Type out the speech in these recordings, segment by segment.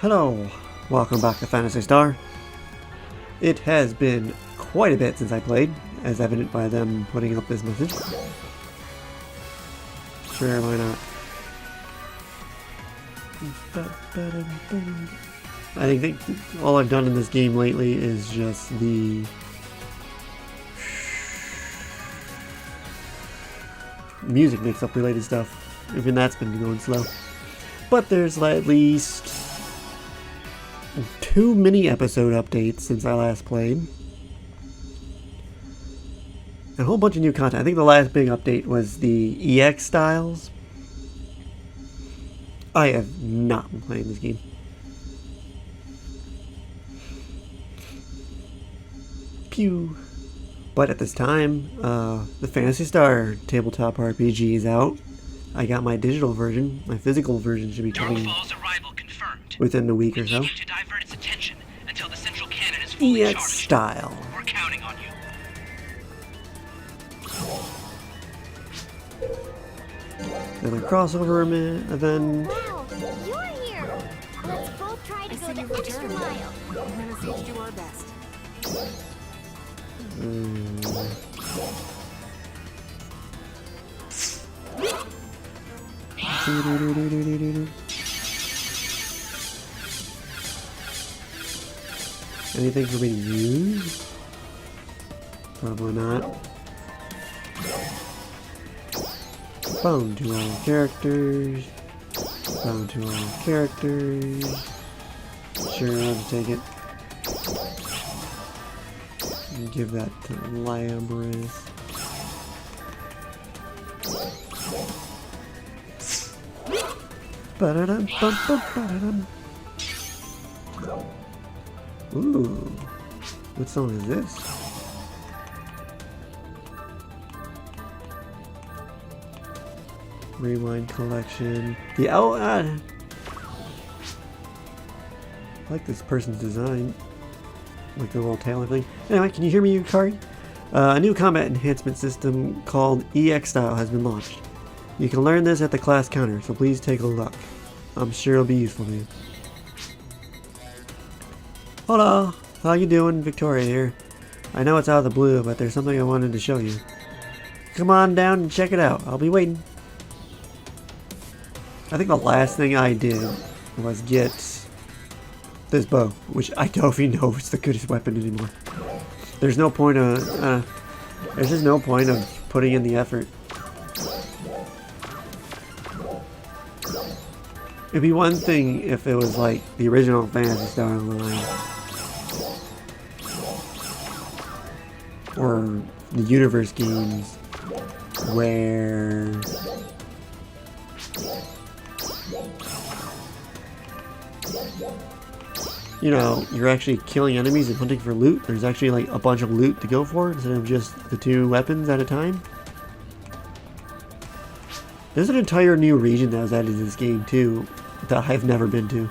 Hello, welcome back to Fantasy Star. It has been quite a bit since I played, as evident by them putting up this message. Sure, why not? I think all I've done in this game lately is just the music mix-up related stuff. Even that's been going slow. But there's at least 2 mini-episode updates since I last played. A whole bunch of new content. I think the last big update was the EX styles. I have not been playing this game. Pew. But at this time, the Phantasy Star tabletop RPG is out. I got my digital version. My physical version should be coming within a week or so. EX style. We're counting on you. Another crossover event. Wow, you're here. Let's both try to go the extra mile. I'm gonna see to do our best. Anything for me to use? Probably not. Bound to all characters. Bound to all characters. Sure, I'll just take it. And give that to Labris. Ba-da-dum, bum, bum, ba-da-dum. Ooh, what song is this? Rewind collection. The I like this person's design, like the little tail and everything. Anyway, can you hear me, Yukari? A new combat enhancement system called EX Style has been launched. You can learn this at the class counter, so please take a look. I'm sure it'll be useful to you. Hola, how you doing? Victoria here. I know it's out of the blue, but there's something I wanted to show you. Come on down and check it out. I'll be waiting. I think the last thing I did was get this bow, which I don't even know if it's the goodest weapon anymore. There's no point of, there's just no point of putting in the effort. It'd be one thing if it was like the original Phantasy Star Online, or the Universe games, where you know, you're actually killing enemies and hunting for loot. There's actually like a bunch of loot to go for instead of just the 2 weapons at a time. There's an entire new region that was added to this game too that I've never been to.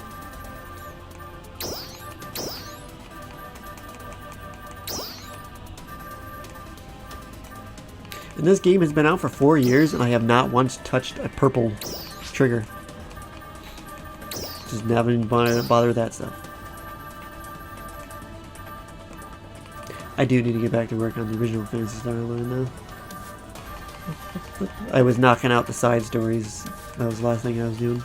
And this game has been out for 4 years and I have not once touched a purple trigger. Just never even bother with that stuff. I do need to get back to work on the original Phantasy Star Online though. I was knocking out the side stories. That was the last thing I was doing.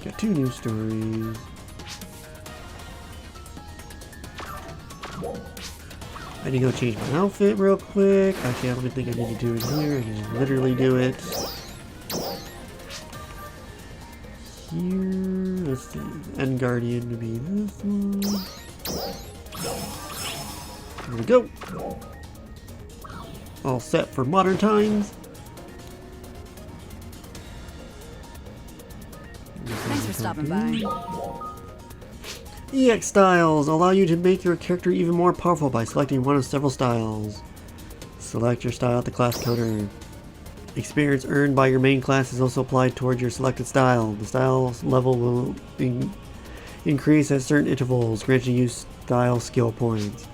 Got 2 new stories. I need to go change my outfit real quick. Actually, I don't think I need to do it here. I can just literally do it here. Let's see. End Guardian would be this one. There we go. All set for modern times. Thanks for stopping by. EX styles allow you to make your character even more powerful by selecting one of several styles. Select your style at the class counter. Experience earned by your main class is also applied towards your selected style. The style level will increase at certain intervals, granting you style skill points.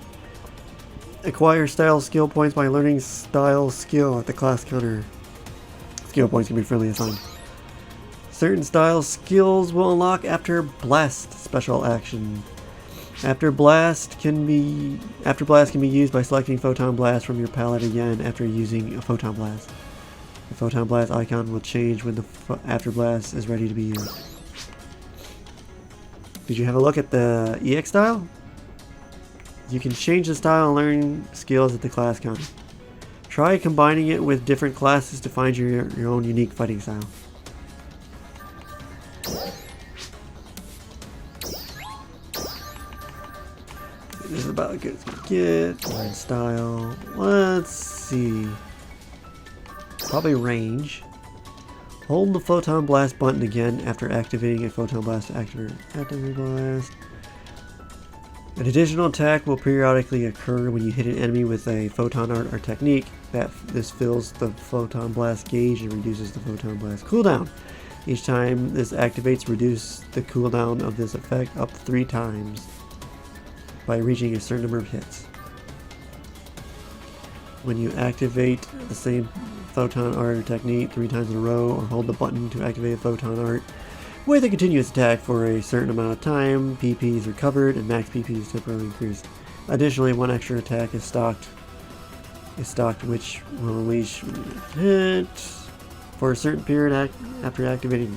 Acquire style skill points by learning style skill at the class counter. Skill points can be freely assigned. Certain style skills will unlock after blast special action. After blast can be used by selecting photon blast from your palette again after using a photon blast. The photon blast icon will change when the after blast is ready to be used. Did you have a look at the EX style? You can change the style and learn skills at the class counter. Try combining it with different classes to find your own unique fighting style. This is about as good as we get. Learn style. Let's see. Probably range. Hold the photon blast button again after activating a photon blast to activate blast. An additional attack will periodically occur when you hit an enemy with a photon art or technique. This fills the photon blast gauge and reduces the photon blast cooldown. Each time this activates, reduce the cooldown of this effect up 3 times by reaching a certain number of hits. When you activate the same photon art or technique 3 times in a row, or hold the button to activate a photon art with a continuous attack for a certain amount of time, PP is recovered and max PP is temporarily increased. Additionally, 1 extra attack is stocked which will unleash hit for a certain period after activating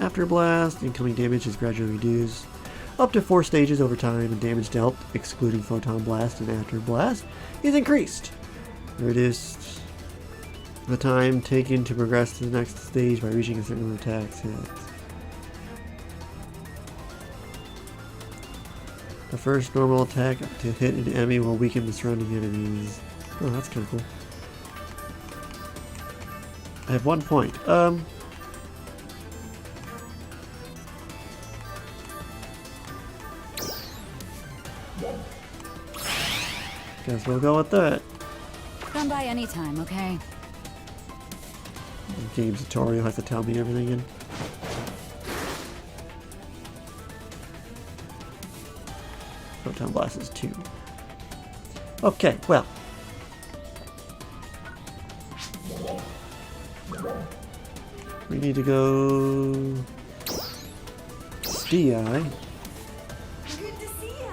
after blast. Incoming damage is gradually reduced up to 4 stages over time, and damage dealt, excluding photon blast and after blast, is increased. Reduced the time taken to progress to the next stage by reaching a certain number of attacks hits. The first normal attack to hit an enemy will weaken the surrounding enemies. Oh, that's kind of cool. I have 1 point. Guess we'll go with that. Come by anytime, okay? The game tutorial has to tell me everything again. Photon blast is 2. Okay, well. We need to go Stia. Good to see ya.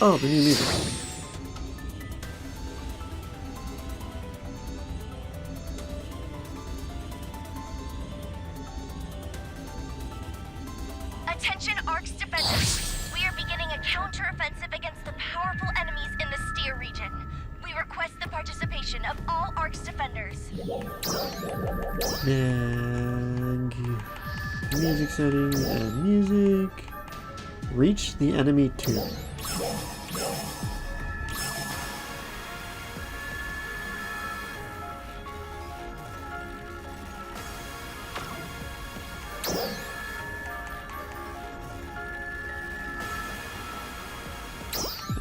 Oh, the new music. Attention Ark's defenders. We are beginning a counter-offensive against the powerful enemies in the Styr region. We request the participation of all Ark's defenders. And music settings and music. Reach the enemy 2.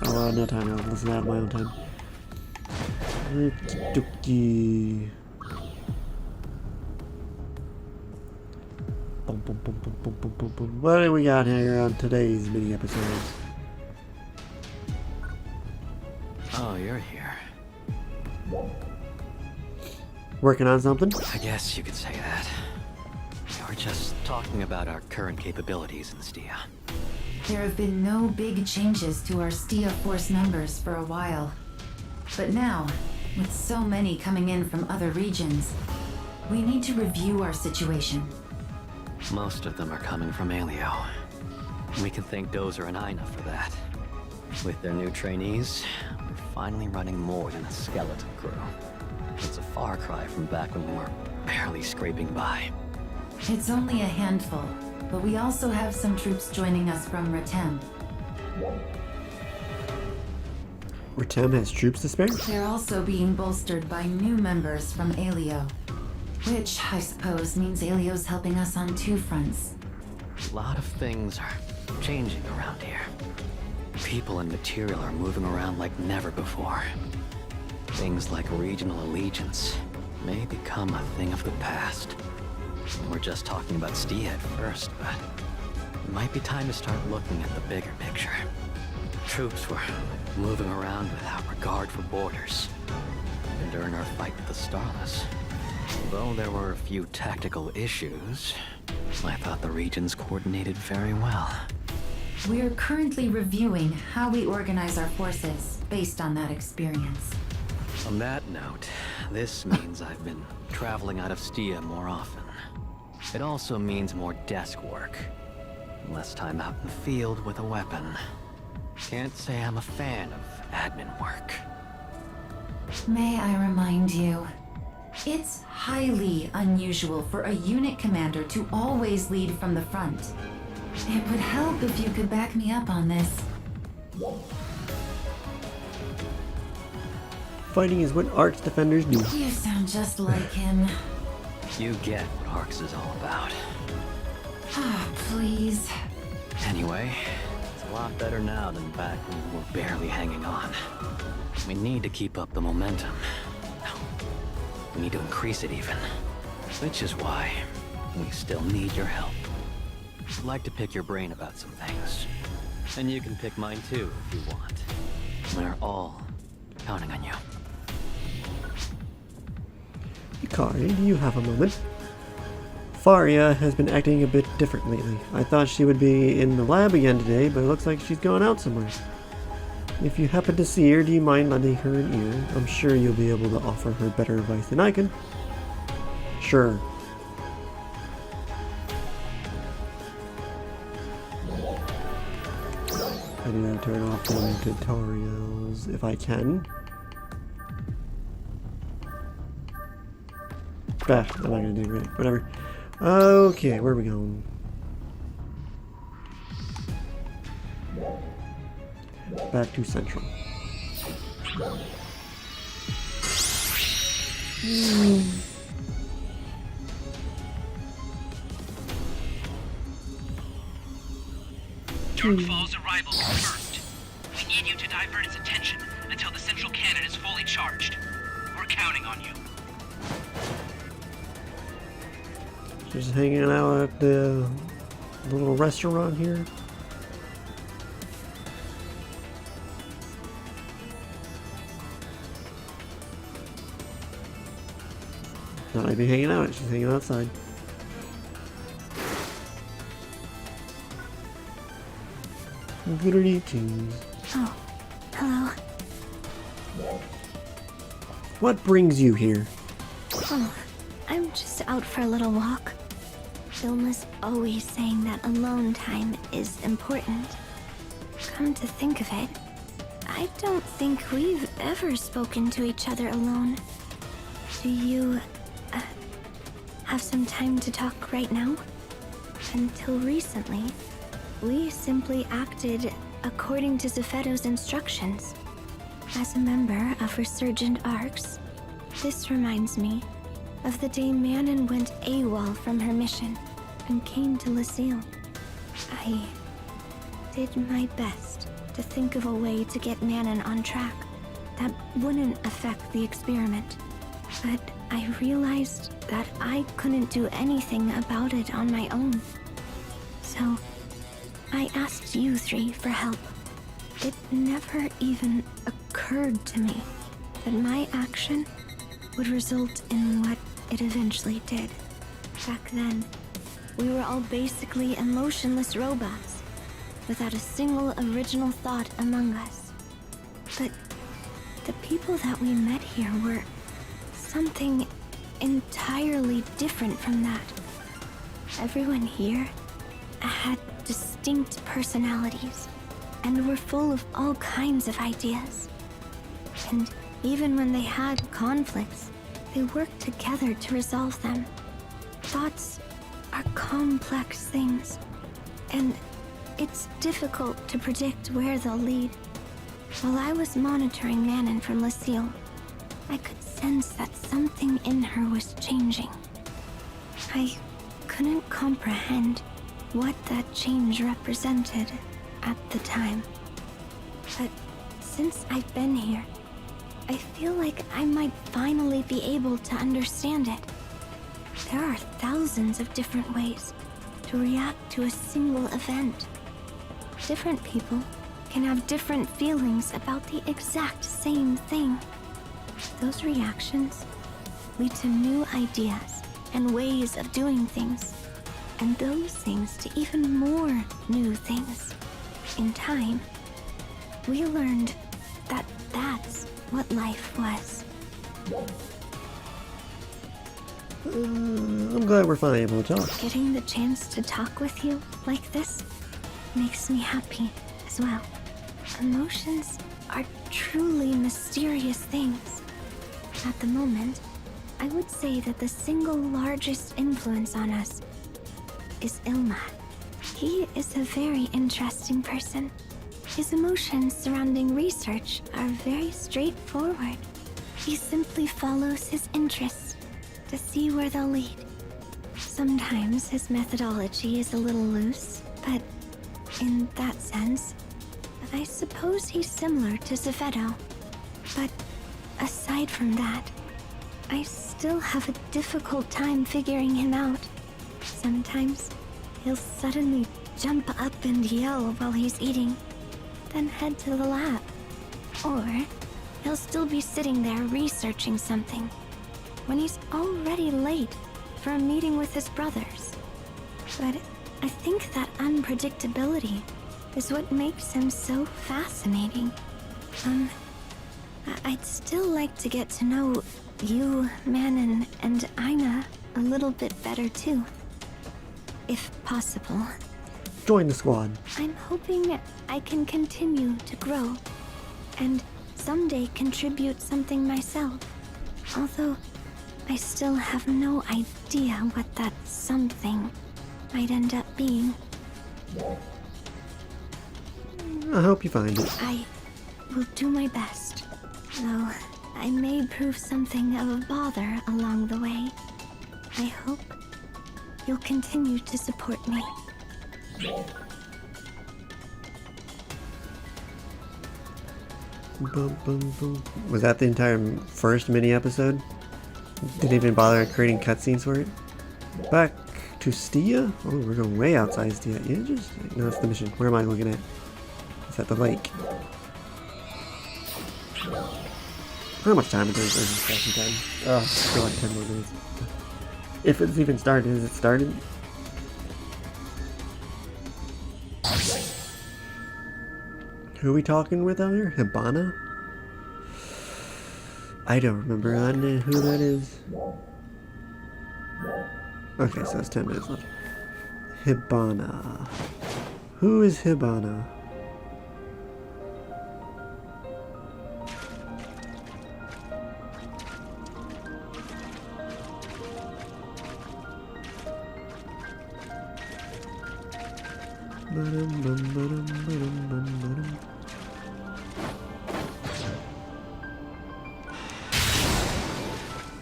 Oh, no time. I'll listen to that on my own time. Dookie. What do we got here on today's mini episodes? Oh, you're here. Working on something? I guess you could say that. We're just talking about our current capabilities in Stia. There have been no big changes to our Stia force numbers for a while. But now, with so many coming in from other regions, we need to review our situation. Most of them are coming from Alio. We can thank Dozer and Aina for that. With their new trainees, we're finally running more than a skeleton crew. It's a far cry from back when we were barely scraping by. It's only a handful, but we also have some troops joining us from Ratem. Ratem has troops to spare? They're also being bolstered by new members from Alio. Which, I suppose, means Alio's helping us on 2 fronts. A lot of things are changing around here. People and material are moving around like never before. Things like regional allegiance, may become a thing of the past. We're just talking about Stia at first, but it might be time to start looking at the bigger picture. Troops were moving around without regard for borders. And during our fight with the Starless, although there were a few tactical issues, I thought the regions coordinated very well. We're currently reviewing how we organize our forces based on that experience. On that note, this means I've been traveling out of Stia more often. It also means more desk work. Less time out in the field with a weapon. Can't say I'm a fan of admin work. May I remind you, it's highly unusual for a unit commander to always lead from the front. It would help if you could back me up on this. Fighting is what ARC's defenders do. You sound just like him. You get what Arx is all about. Ah, please. Anyway, it's a lot better now than back when we were barely hanging on. We need to keep up the momentum. No, we need to increase it even. Which is why we still need your help. I'd like to pick your brain about some things. And you can pick mine too if you want. We're all counting on you. Kari, do you have a moment? Faria has been acting a bit different lately. I thought she would be in the lab again today, but it looks like she's gone out somewhere. If you happen to see her, do you mind lending her an ear? I'm sure you'll be able to offer her better advice than I can. Sure. I need to turn off the tutorials if I can. I'm not gonna do it. Whatever. Okay, where are we going? Back to Central. Darkfall's arrival confirmed. We need you to divert its attention until the central cannon is fully charged. We're counting on you. Just hanging out at the little restaurant here. Not even hanging out, she's hanging outside. Greetings. Oh, hello. What brings you here? Oh, I'm just out for a little walk. Vilma's always saying that alone time is important. Come to think of it, I don't think we've ever spoken to each other alone. Do you have some time to talk right now? Until recently, we simply acted according to Zephedo's instructions. As a member of Resurgent Arcs, this reminds me of the day Manon went AWOL from her mission and came to Lucille. I did my best to think of a way to get Manon on track that wouldn't affect the experiment. But I realized that I couldn't do anything about it on my own. So I asked you three for help. It never even occurred to me that my action would result in what it eventually did. Back then, we were all basically emotionless robots, without a single original thought among us. But the people that we met here were something entirely different from that. Everyone here had distinct personalities and were full of all kinds of ideas. And even when they had conflicts, they worked together to resolve them. Thoughts are complex things, and it's difficult to predict where they'll lead. While I was monitoring Manon from Lucille, I could sense that something in her was changing. I couldn't comprehend what that change represented at the time. But since I've been here, I feel like I might finally be able to understand it. There are thousands of different ways to react to a single event. Different people can have different feelings about the exact same thing. Those reactions lead to new ideas and ways of doing things, and those things to even more new things. In time, we learned that that's what life was. I'm glad we're finally able to talk. Getting the chance to talk with you like this makes me happy as well. Emotions are truly mysterious things. At the moment, I would say that the single largest influence on us is Ilmat. He is a very interesting person. His emotions surrounding research are very straightforward. He simply follows his interests to see where they'll lead. Sometimes his methodology is a little loose, but in that sense, I suppose he's similar to Zefeto. But aside from that, I still have a difficult time figuring him out. Sometimes he'll suddenly jump up and yell while he's eating, then head to the lab. Or he'll still be sitting there researching something when he's already late for a meeting with his brothers. But I think that unpredictability is what makes him so fascinating. I'd still like to get to know you, Manon, and Aina a little bit better too, if possible. Join the squad. I'm hoping I can continue to grow and someday contribute something myself. Although I still have no idea what that something might end up being. I hope you find it. I will do my best, though I may prove something of a bother along the way. I hope you'll continue to support me. Bum, bum, bum. Was that the entire first mini episode? Didn't even bother creating cutscenes for it? Back to Stia? Oh, we're going way outside Stia. Yeah, just... No, that's the mission. Where am I looking at? It's at the lake. How much time is there? Time? Oh, I feel like 10 more minutes. If it's even started. Is it started? Who are we talking with out here? Hibana? I don't remember who that is. Okay, so that's 10 minutes left. Hibana. Who is Hibana?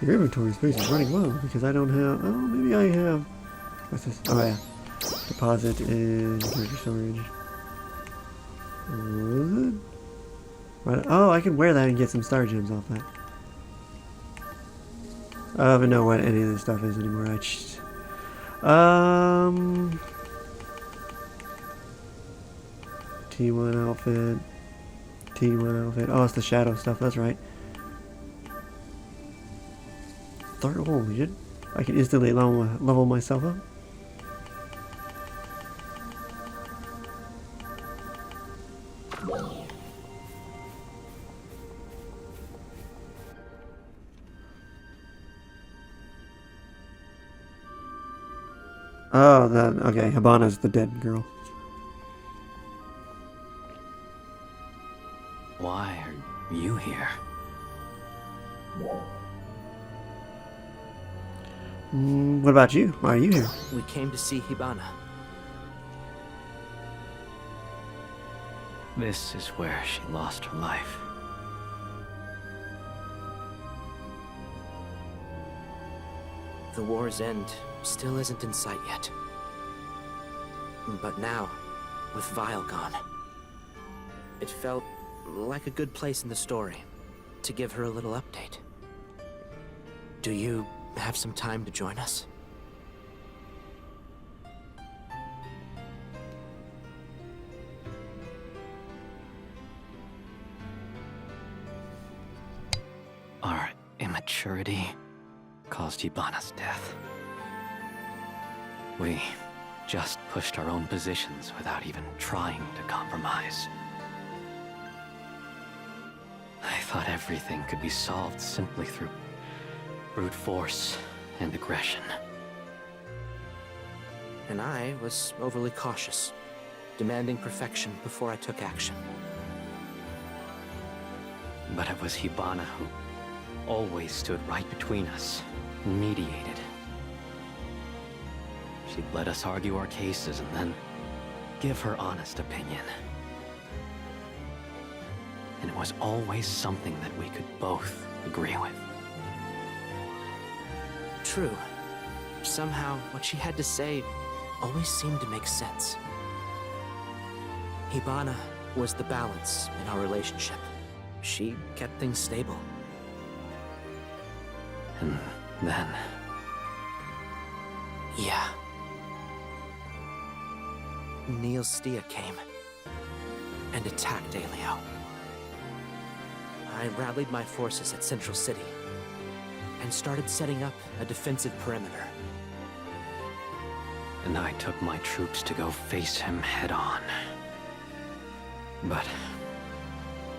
Your inventory space is running low because I don't have. Oh, maybe I have. What's this? Oh, yeah. Deposit in character storage. What? Oh, I can wear that and get some star gems off that. I don't even know what any of this stuff is anymore. I just. T1 outfit. T1 outfit. Oh, it's the shadow stuff. That's right. Holy shit. I can instantly level myself up. Oh, okay, Hibana's the dead girl. Why are you here? What about you? Why are you here? We came to see Hibana. This is where she lost her life. The war's end still isn't in sight yet. But now, with Vile gone, it felt like a good place in the story. to give her a little update. Do you have some time to join us? Our immaturity caused Hibana's death. We just pushed our own positions without even trying to compromise. I thought everything could be solved simply through brute force and aggression. And I was overly cautious, demanding perfection before I took action. But it was Hibana who always stood right between us, and mediated. She'd let us argue our cases and then give her honest opinion. And it was always something that we could both agree with. True. Somehow, what she had to say always seemed to make sense. Hibana was the balance in our relationship. She kept things stable. And then... Yeah. Stia came and attacked Aleo. I rallied my forces at Central City and started setting up a defensive perimeter. And I took my troops to go face him head on. But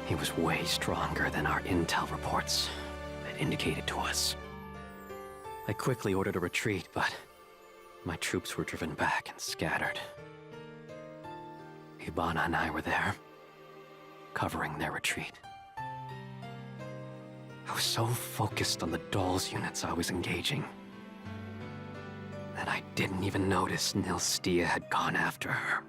he was way stronger than our intel reports had indicated to us. I quickly ordered a retreat, but my troops were driven back and scattered. Hibana and I were there, covering their retreat. I was so focused on the Dolls units I was engaging that I didn't even notice Stia had gone after her.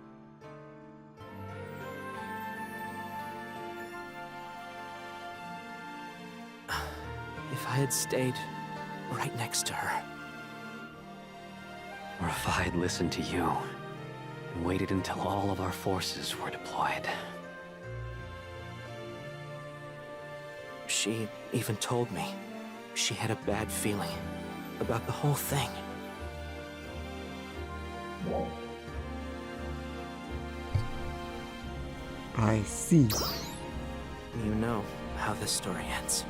If I had stayed right next to her. Or if I had listened to you and waited until all of our forces were deployed. She even told me she had a bad feeling about the whole thing. I see. You know how this story ends.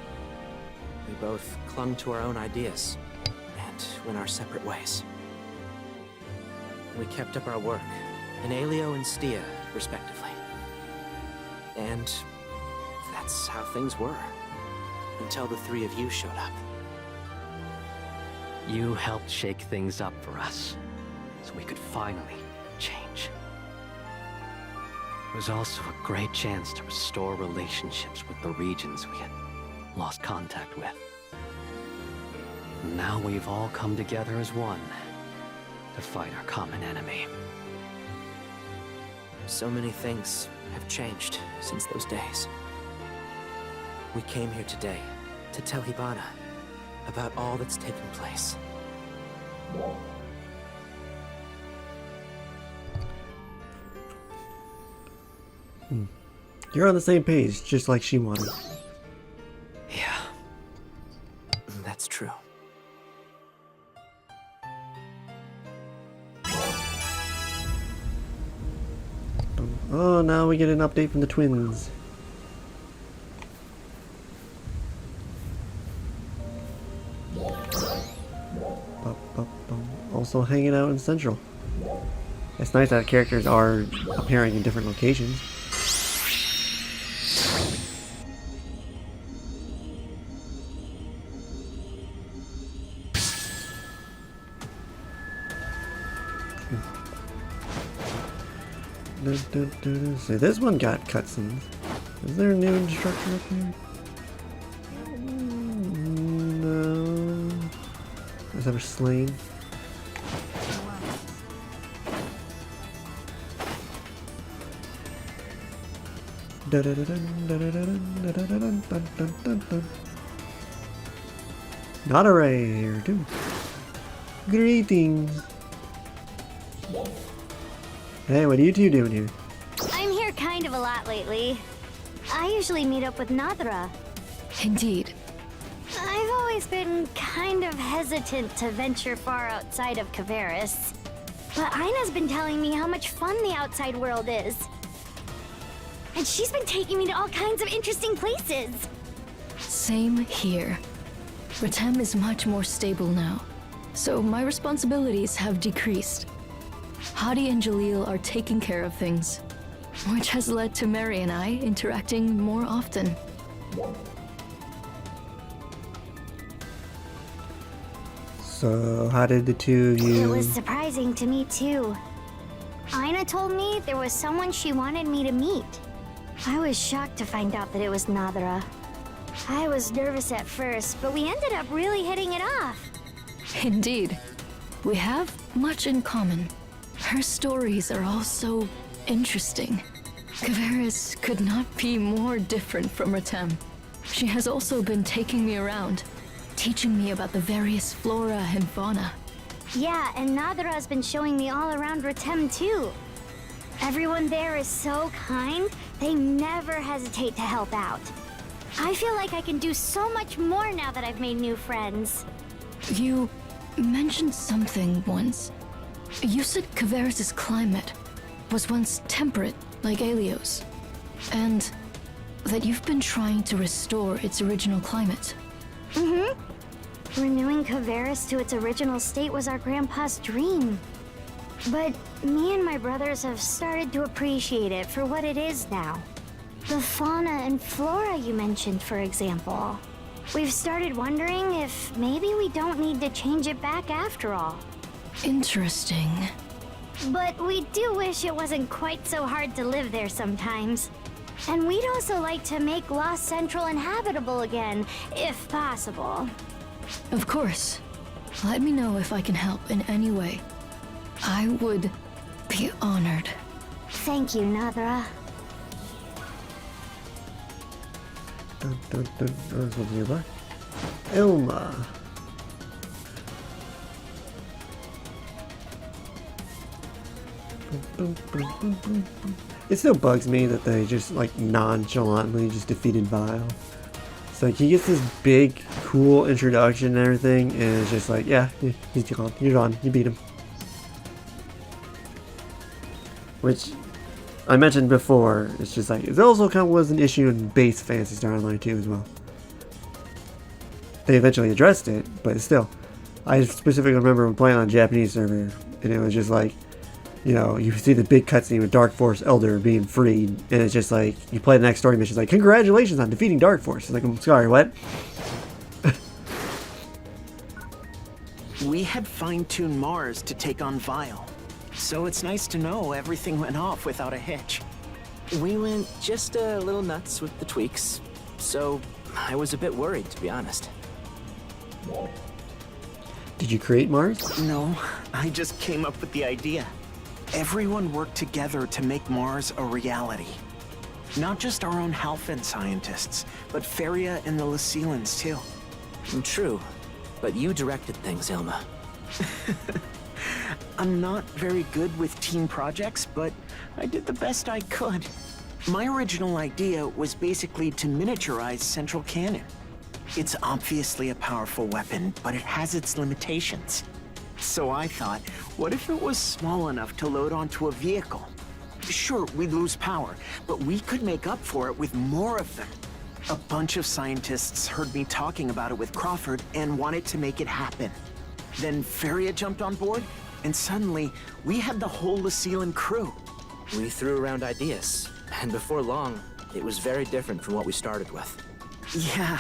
We both clung to our own ideas and went our separate ways. We kept up our work in Aleo and Stia, respectively. And that's how things were, until the three of you showed up. You helped shake things up for us, so we could finally change. It was also a great chance to restore relationships with the regions we had lost contact with. And now we've all come together as one to fight our common enemy. So many things have changed since those days. We came here today to tell Hibana about all that's taken place. You're on the same page, just like she wanted. Yeah. That's true. Oh, now we get an update from the twins. Also hanging out in Central. It's nice that characters are appearing in different locations. So this one got cutscenes. Is there a new instructor up here? No. Was ever slain? Not a ray here too. Greetings. Hey, what are you two doing here? I'm here kind of a lot lately. I usually meet up with Nadra. Indeed. I've always been kind of hesitant to venture far outside of Kavaris. But Ina's been telling me how much fun the outside world is. And she's been taking me to all kinds of interesting places. Same here. Ratem is much more stable now, so my responsibilities have decreased. Hadi and Jalil are taking care of things, which has led to Mary and I interacting more often. So, how did the two of you... It was surprising to me too. Ina told me there was someone she wanted me to meet. I was shocked to find out that it was Nadra. I was nervous at first, but we ended up really hitting it off. Indeed. We have much in common. Her stories are all so interesting. Kavaris could not be more different from Ratem. She has also been taking me around, teaching me about the various flora and fauna. Yeah, and Nadra's been showing me all around Ratem too. Everyone there is so kind, they never hesitate to help out. I feel like I can do so much more now that I've made new friends. You mentioned something once. You said Kavaris' climate was once temperate, like Aelio's, and that you've been trying to restore its original climate. Renewing Kavaris to its original state was our grandpa's dream. But me and my brothers have started to appreciate it for what it is now. The fauna and flora you mentioned, for example. We've started wondering if maybe we don't need to change it back after all. Interesting. But we do wish it wasn't quite so hard to live there sometimes. And we'd also like to make Lost Central inhabitable again, if possible. Of course. Let me know if I can help in any way. I would be honored. Thank you, Nadra. Dun, dun, dun. Oh, this one's nearby. Ilma. It still bugs me that they just like nonchalantly just defeated Vile. It's like he gets this big, cool introduction and everything, and it's just like, yeah, he's gone. You're gone. You beat him. Which I mentioned before, it's just like, it also kind of was an issue in base Phantasy Star Online 2 as well. They eventually addressed it, but still. I specifically remember when playing on a Japanese server, and it was just like, you know, you see the big cutscene with Dark Force Elder being freed, and it's just like, you play the next story mission, it's like, congratulations on defeating Dark Force. It's like, I'm sorry, what? We had fine-tuned Mars to take on Vile, so it's nice to know everything went off without a hitch. We went just a little nuts with the tweaks, so I was a bit worried, to be honest. Did you create Mars? No, I just came up with the idea. Everyone worked together to make Mars a reality. Not just our own Halfin scientists, but Feria and the Lyceilans too. True, but you directed things, Ilma. I'm not very good with team projects, but I did the best I could. My original idea was basically to miniaturize Central Cannon. It's obviously a powerful weapon, but it has its limitations. So I thought, what if it was small enough to load onto a vehicle? Sure, we'd lose power, but we could make up for it with more of them. A bunch of scientists heard me talking about it with Crawford and wanted to make it happen. Then Feria jumped on board, and suddenly, we had the whole Lyceilin crew. We threw around ideas, and before long, it was very different from what we started with. Yeah,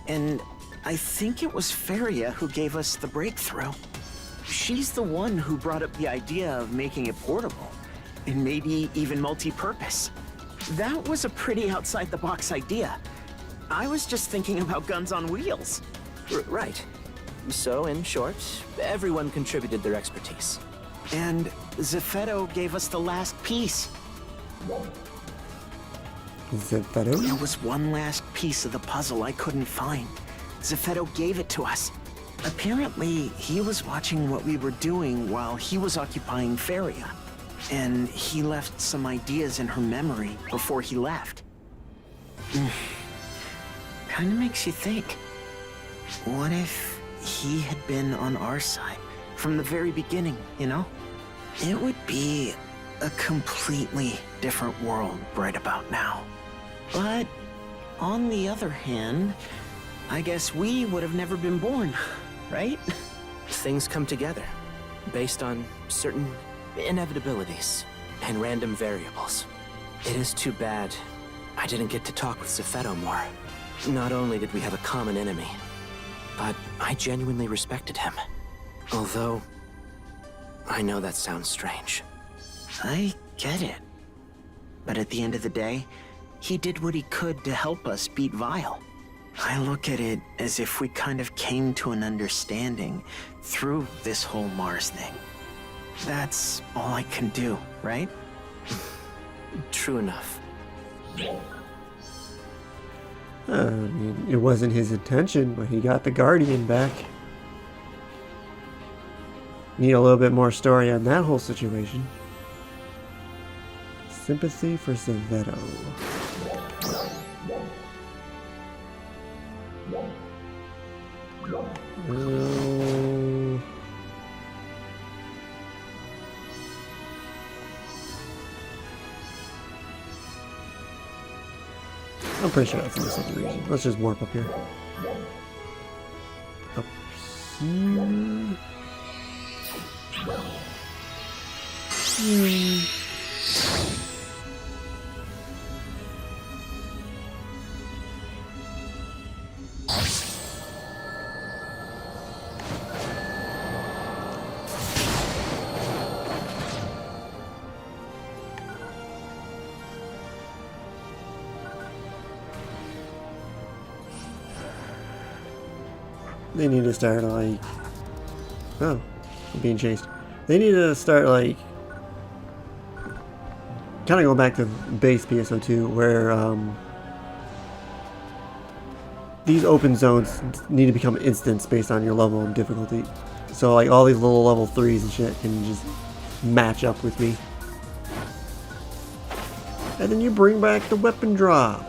and I think it was Feria who gave us the breakthrough. She's the one who brought up the idea of making it portable, and maybe even multi-purpose. That was a pretty outside-the-box idea. I was just thinking about guns on wheels. Right. So, in short, everyone contributed their expertise. And Zeffetto gave us the last piece. Zeffetto? There was one last piece of the puzzle I couldn't find. Zeffetto gave it to us. Apparently, he was watching what we were doing while he was occupying Feria. And he left some ideas in her memory before he left. kind of makes you think. What if he had been on our side from the very beginning, you know? It would be a completely different world right about now. But on the other hand, I guess we would have never been born, right? Things come together based on certain inevitabilities and random variables. It is too bad I didn't get to talk with Zepheto more. Not only did we have a common enemy, but I genuinely respected him. Although, I know that sounds strange. I get it. But at the end of the day, he did what he could to help us beat Vile. I look at it as if we kind of came to an understanding through this whole Mars thing. That's all I can do, right? True enough. I mean, it wasn't his intention, but he got the Guardian back. Need a little bit more story on that whole situation. Sympathy for Zepheto. I'm pretty sure that's in the second region. Let's just warp up here. Up here. They need to start like... Oh, I'm being chased. They need to start like... kind of go back to base PSO2 where these open zones need to become instants based on your level of difficulty. So like all these little level 3s and shit can just match up with me. And then you bring back the weapon drops.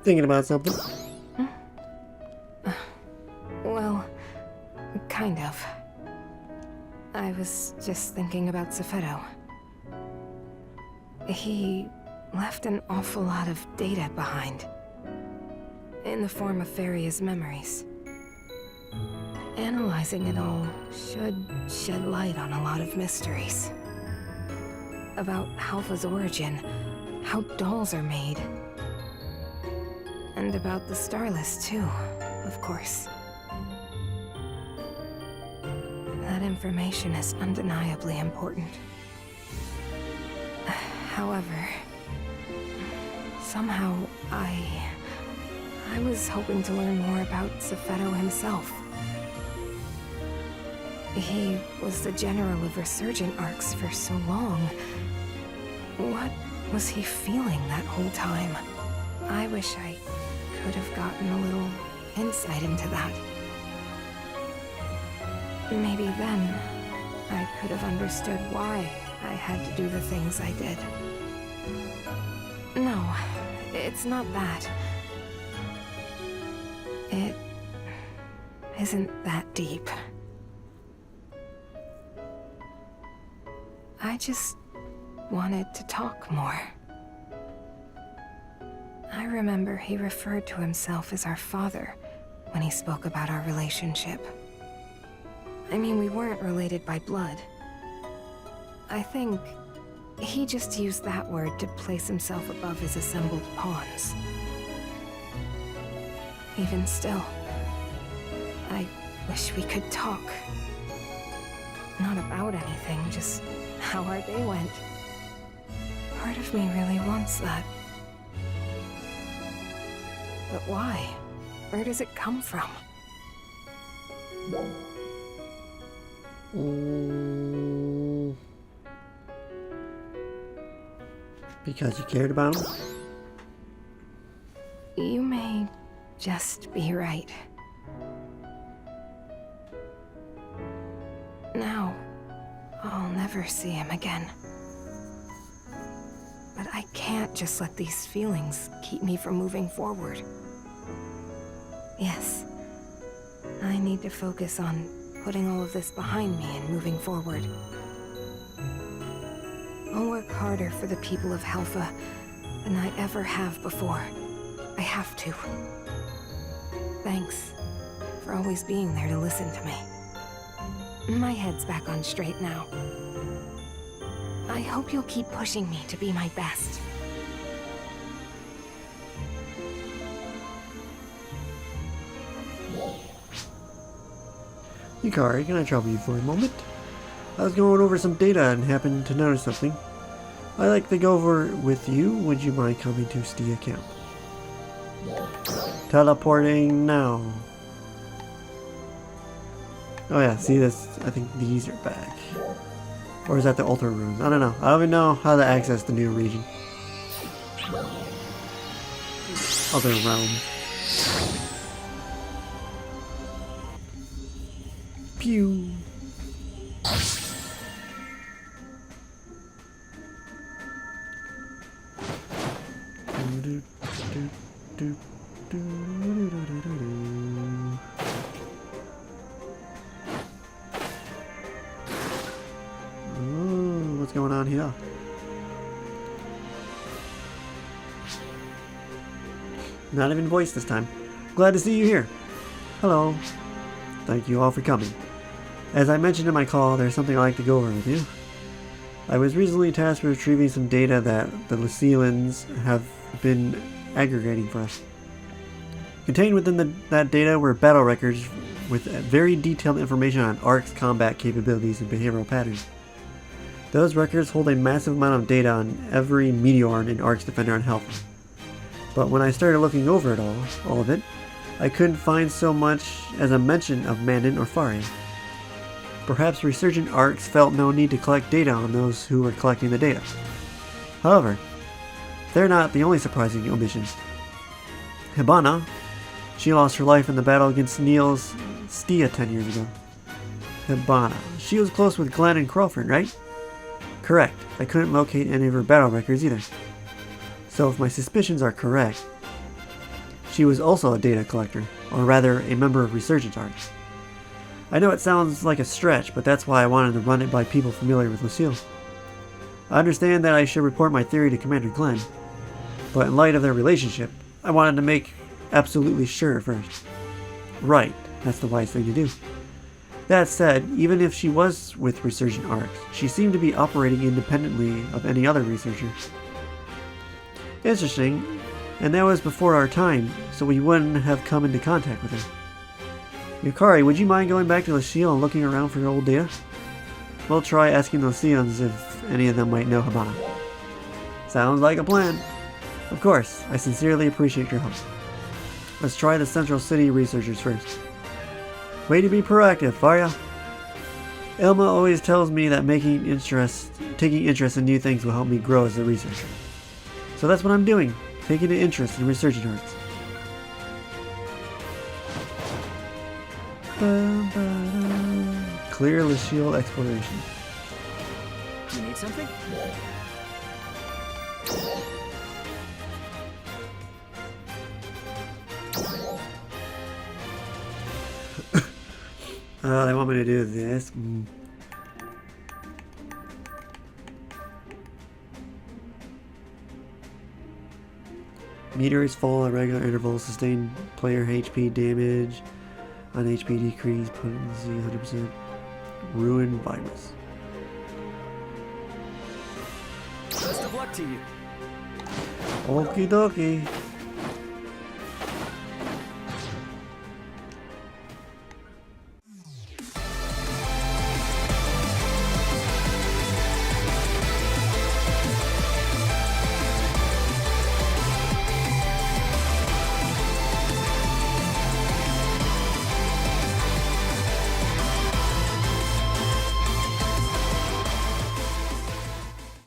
Thinking about something? Well, kind of. I was just thinking about Zepheto. He left an awful lot of data behind. In the form of various memories. Analyzing it all should shed light on a lot of mysteries. About Alpha's origin, how dolls are made. And about the Starless, too, of course. That information is undeniably important. However, somehow I was hoping to learn more about Zepheto himself. He was the general of Resurgent Arcs for so long. What was he feeling that whole time? I wish I could have gotten a little insight into that. Maybe then I could have understood why I had to do the things I did. No, it's not that. It isn't that deep. I just wanted to talk more. I remember he referred to himself as our father when he spoke about our relationship. I mean, we weren't related by blood. I think he just used that word to place himself above his assembled pawns. Even still, I wish we could talk. Not about anything, just how our day went. Part of me really wants that. But why? Where does it come from? Because you cared about him? You may just be right. Now, I'll never see him again. But I can't just let these feelings keep me from moving forward. Yes, I need to focus on putting all of this behind me and moving forward. I'll work harder for the people of Halpha than I ever have before. I have to. Thanks for always being there to listen to me. My head's back on straight now. I hope you'll keep pushing me to be my best. Yukari, can I trouble you for a moment? I was going over some data and happened to notice something. I'd like to go over it with you. Would you mind coming to Stia Camp? Teleporting now. Oh yeah, see this? I think these are back. Or is that the altar rooms? I don't know. I don't even know how to access the new region. Other realm. Pew. Ooh, what's going on here? Not even voice this time. Glad to see you here. Hello. Thank you all for coming. As I mentioned in my call, there's something I'd like to go over with you. I was recently tasked with retrieving some data that the Lucilans have been aggregating for us. Contained within that data were battle records with very detailed information on ARC's combat capabilities and behavioral patterns. Those records hold a massive amount of data on every Meteor in ARC's Defender on Halpha. But when I started looking over it all of it, I couldn't find so much as a mention of Mandan or Faria. Perhaps resurgent ARCs felt no need to collect data on those who were collecting the data. However, they're not the only surprising omissions. Hibana, she lost her life in the battle against Neil's Stia 10 years ago. Hibana, she was close with Glenn and Crawford, right? Correct, I couldn't locate any of her battle records either. So if my suspicions are correct, she was also a data collector, or rather a member of Resurgent ARCs. I know it sounds like a stretch, but that's why I wanted to run it by people familiar with Lucille. I understand that I should report my theory to Commander Glenn, but in light of their relationship, I wanted to make absolutely sure first. Right, that's the wise thing to do. That said, even if she was with Resurgent ARCs, she seemed to be operating independently of any other researcher. Interesting, and that was before our time, so we wouldn't have come into contact with her. Yukari, would you mind going back to Lucille and looking around for your old data? We'll try asking the Lucians if any of them might know Hibana. Sounds like a plan. Of course, I sincerely appreciate your help. Let's try the Central City researchers first. Way to be proactive, Faria. Ilma always tells me that taking interest in new things will help me grow as a researcher. So that's what I'm doing, taking an interest in Resurgent ARCs. Clear Lucille exploration. You need something? They want me to do this. Meteors fall at regular intervals, sustain player HP damage on HP decrease, potency 100%, ruin virus. Best of luck to you. Okie dokie.